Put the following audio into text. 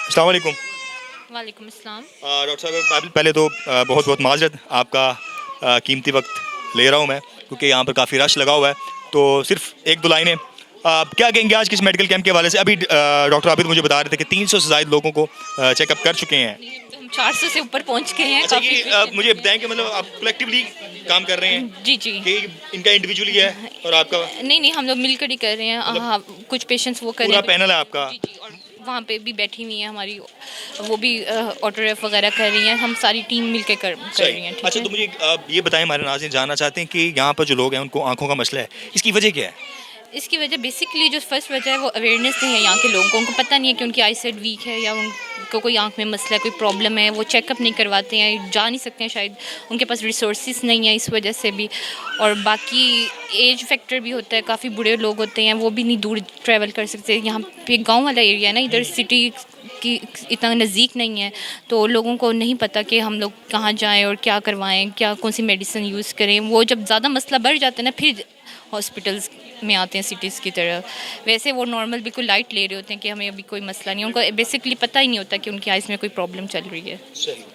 अस्सलाम वालेकुम। वालेकुम अस्सलाम। डॉक्टर साहब पहले तो बहुत बहुत माजरत, आपका कीमती वक्त ले रहा हूँ मैं, क्योंकि यहाँ पर काफ़ी रश लगा हुआ है। तो सिर्फ एक दो लाइनें, क्या कहेंगे आज किस मेडिकल कैंप के हवाले से? अभी डॉक्टर आबिद मुझे बता रहे थे कि 300 से ज़ायद लोगों को चेकअप कर चुके हैं। नहीं, अब तो हम 400 से ऊपर पहुंच गए हैं, अच्छा, काफ़ी ये पेशेंट मुझे हैं। बताएं कि मतलब आप कलेक्टिवली काम कर रहे हैं जी जी। कि इनका इंडिविजुअली है और आपका नहीं नहीं, हम लोग मिलकर ही कर रहे हैं। मतलब हाँ, कुछ पेशेंट्स वो कर रहे पूरा हैं। पैनल है आपका? जी जी। और वहाँ पे भी बैठी हुई हैं हमारी, वो भी ऑटोरेफ वगैरह कर रही हैं। हम सारी टीम मिलकर कर सही। रही हैं। ठीक अच्छा, है। तो मुझे आप ये बताएं, हमारे नाज़रीन जानना चाहते हैं कि यहाँ पर जो लोग हैं उनको आंखों का मसला है, इसकी वजह क्या है? इसकी वजह बेसिकली जो फर्स्ट वजह है वो अवेयरनेस नहीं है यहाँ के लोगों को। उनको पता नहीं है कि उनकी आई साइट वीक है या उनको कोई आंख में मसला है, कोई प्रॉब्लम है। वो चेकअप नहीं करवाते हैं, जा नहीं सकते हैं, शायद उनके पास रिसोर्सेज नहीं है इस वजह से भी। और बाकी एज फैक्टर भी होता है, काफ़ी बूढ़े लोग होते हैं, वो भी नहीं दूर ट्रैवल कर सकते। यहाँ पे गांव वाला एरिया है ना, इधर सिटी की इतना नज़दीक नहीं है, तो लोगों को नहीं पता कि हम लोग कहाँ जाएं और क्या करवाएं, क्या कौन सी मेडिसिन यूज़ करें। वो जब ज़्यादा मसला बढ़ जाता है ना, फिर हॉस्पिटल्स में आते हैं सिटीज़ की तरह। वैसे वो नॉर्मल बिल्कुल लाइट ले रहे होते हैं कि हमें अभी कोई मसला नहीं है। उनको बेसिकली पता ही नहीं होता कि उनकी आइज़ में कोई प्रॉब्लम चल रही है। सही।